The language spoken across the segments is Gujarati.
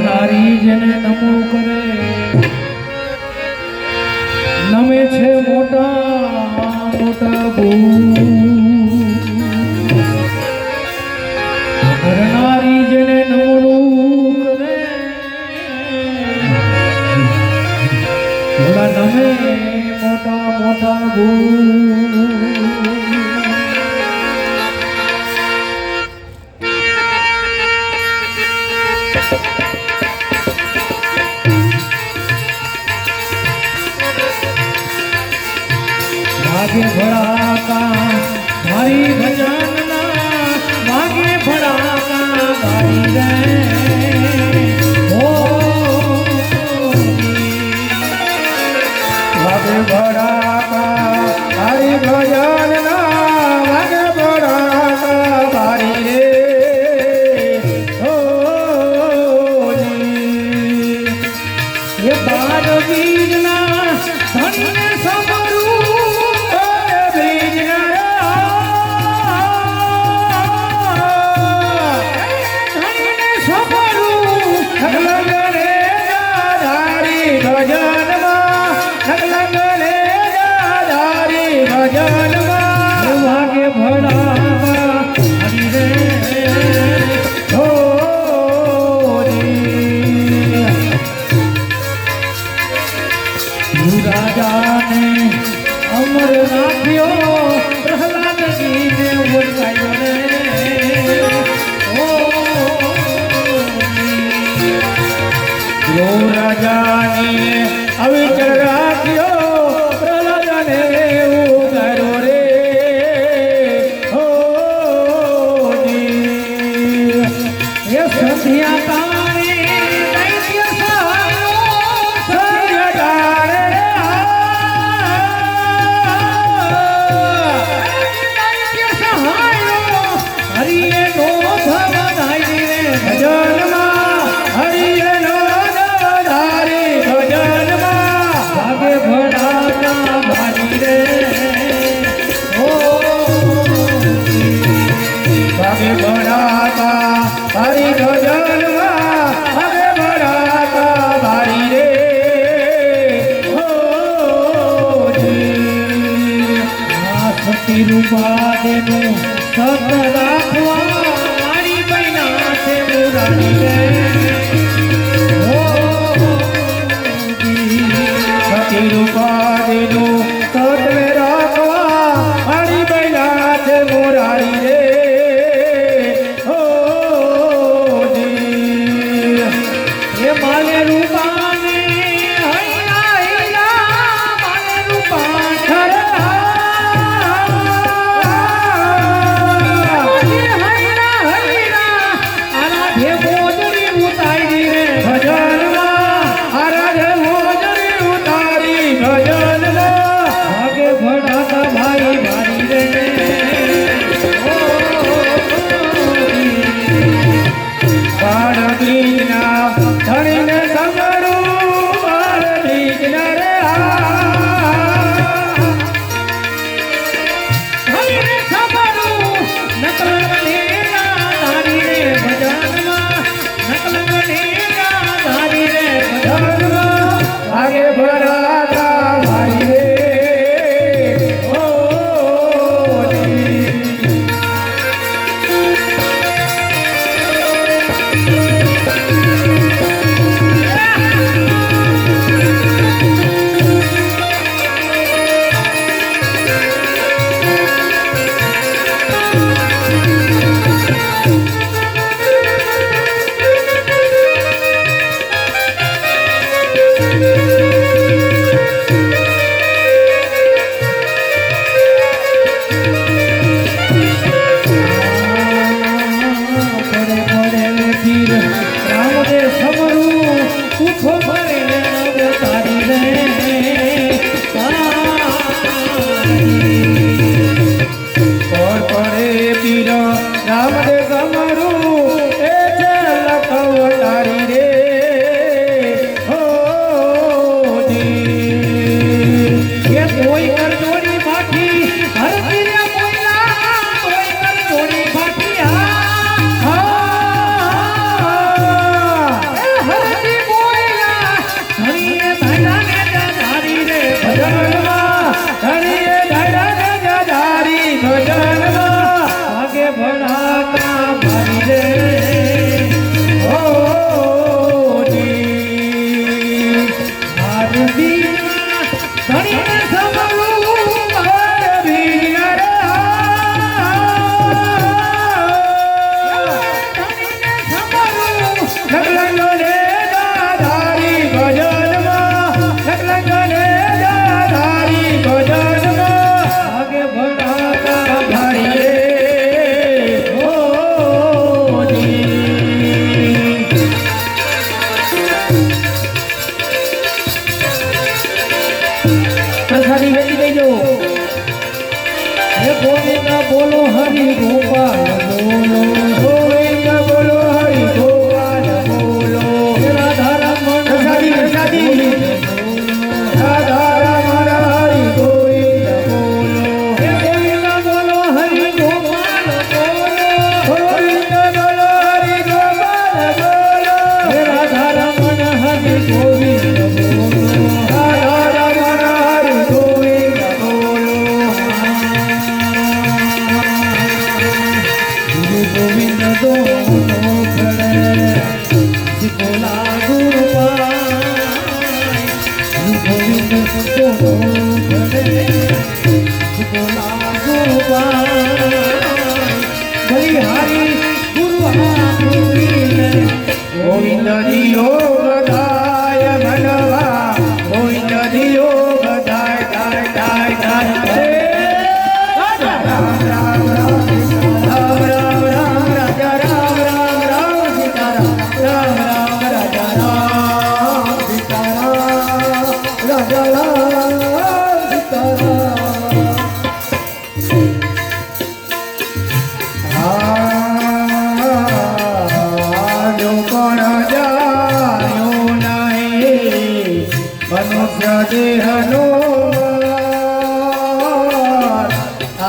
કરનારી જેને નમો કરે નમે છે મોટા મોટા કરનારી જેને નમણું કરે થોડા નમે મોટા મોટા भागे भड़ाका भारी भजनना भागे भड़ाका भारी रे ओ भागे भड़ाका भारी भजनना भागे भड़ाका भारी रे ओ ये बार बीजना धन्य सबरू राजा ने अमर राख्यो प्रहलाद जी ने बोलायो रे ओ राजा ने अविचल राख्यो प्रहलाद ने उगारो रे ओ जी ये संध्या तारे दैत्य सारो संध्या तारे रूपा देनु सत राखवा मारी बहना से मुरारी रे ओ सती रूपा देनु सत राखवा मारी बहना से मुरारी रे ओ ये माले रूपा ने हैला हैला माले रूपा भजन પ્રસાદી વેચી દેજો. હે ગોવિંદ બોલો હરિ ગોપાલ બોલો, ગોવિંદ બોલો હરિ ગોપાલ બોલો. રાધારમણ પ્રસાદી પ્રસાદી રાધારમણ હરિ ગોવિંદ બોલો. હે ગોવિંદ બોલો હરિ ગોપાલ બોલો, ગોવિંદ બોલો હરિ ગોપાલ બોલો. હે રાધારમણ હરિ ગોવિંદ બોલો, રાધારમણ હરિ ગોવિંદ બોલો. ગુરુ ગોવિંદ દોનો ખડે બોલા ગુરુ પાય. ગુરુ ગોવિંદ દોનો ખડે બોલા ગુરુ પાય. બલિહારી ગુરુ ગોવિંદ દિયો બધાય મનવા, ગોવિંદ દિયો બધાય ધાય ધાય ધાય. રામ રામ રામ રામ રામ રામ રાજા રામ રામ રામ સીતારામ, રામ રામ રાજા રામ સીતારામ, રાજા રામ સીતારામ. જો કોણ જાયો નહીં મનુષ્ય દેહનો,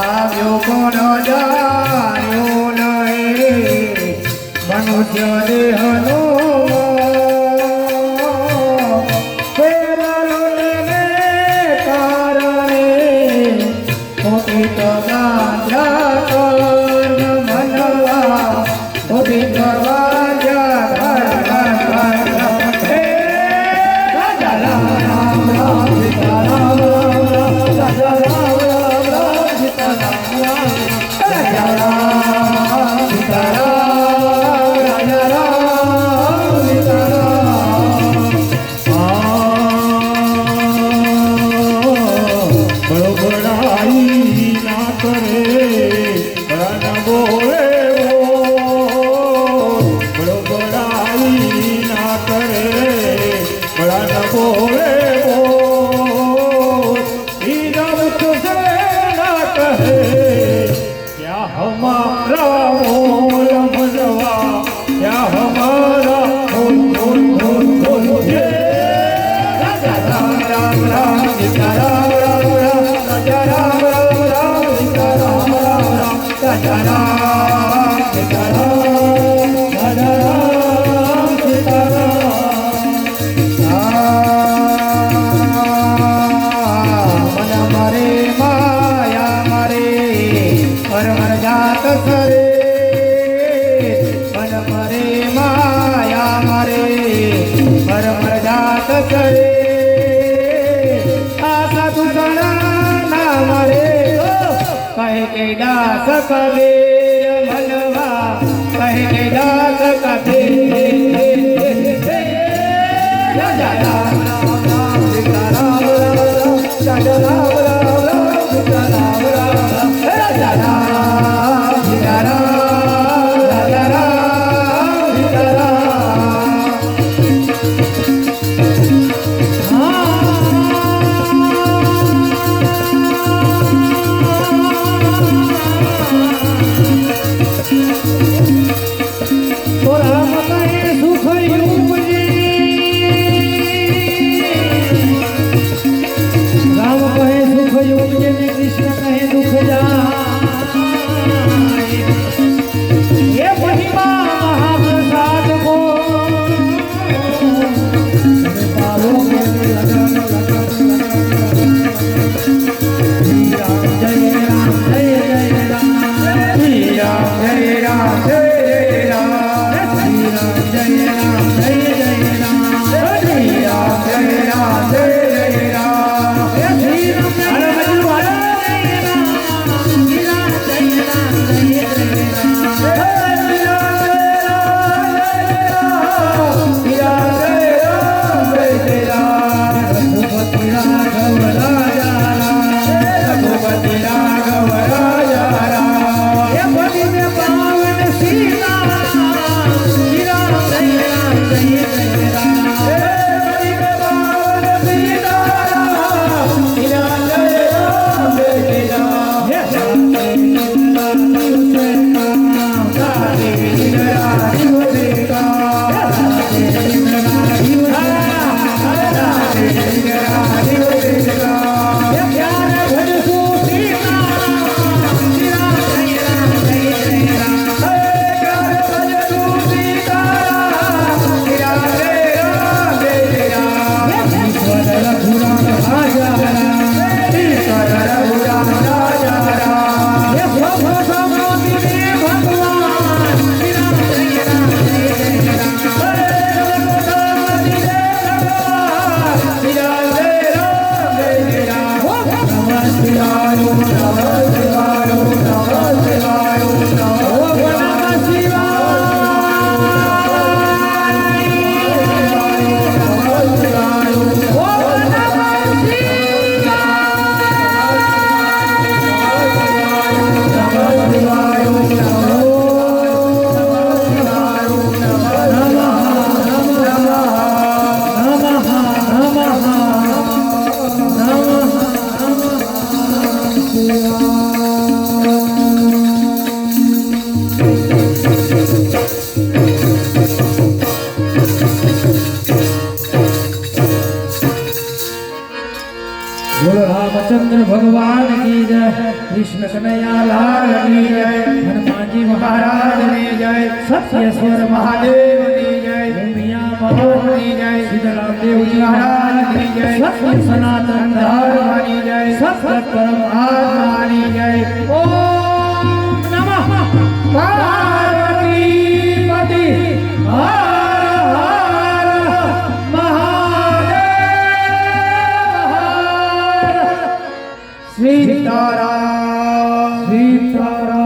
આવ્યો કોણ જાયો નહીં મનુષ્ય દેહનો. ફેરલોને કારણે ખોટી તો ગાંજા કર્મ મનવા, ખોટી તો ગાંજા ઘર ઘર ઘર ઘર. રાજા રામ રામ રામ સીતારામ, રાજા રામ રામ રામ સીતારામ, રાજા રામ સીતારામ, રાજા રામ સીતારામ. બળબડાઈ ના કરે બળા બોલે, બળબડાઈ ના કરે બળા બોલે. क्या हमारा मोल मनवा, क्या हमारा मोल मोल मोल मोल. राजा राम राम राम सीता राम राम राम, राजा राम राम राम सीता राम राम राम, राजा राम सीता राम, राजा राम सीता राम. मन मरे माया मरे પરમર જાત કરે, મન મરે માયા મરે પરમર જાત કરે. આ સાધુ ના મરે કહે કે દાસ કબીર મનવા, કહે કે દાસ કબીર. રાજા રામ રામ રામ સીતા રામ રામ રામ, રાજા રામ રામ રામ સીતા રામ રામ રામ, રાજા રામ સીતા રામ, રાજા રામ સીતા રામ. તો રામ કહે बोलो रामचंद्र भगवान की जय, कृष्ण कन्हैया लाल की जय, हनुमान जी महाराज की जय, सत्येश्वर महादेव की जय, मियां महाराज की जय, सीताराम देव जी महाराज की जय, सत्य सनातन धर्म की जय, सत्य परमात्मा की जय। ओम नमः पार्वती पति हर हर महादेव। सीताराम सीताराम।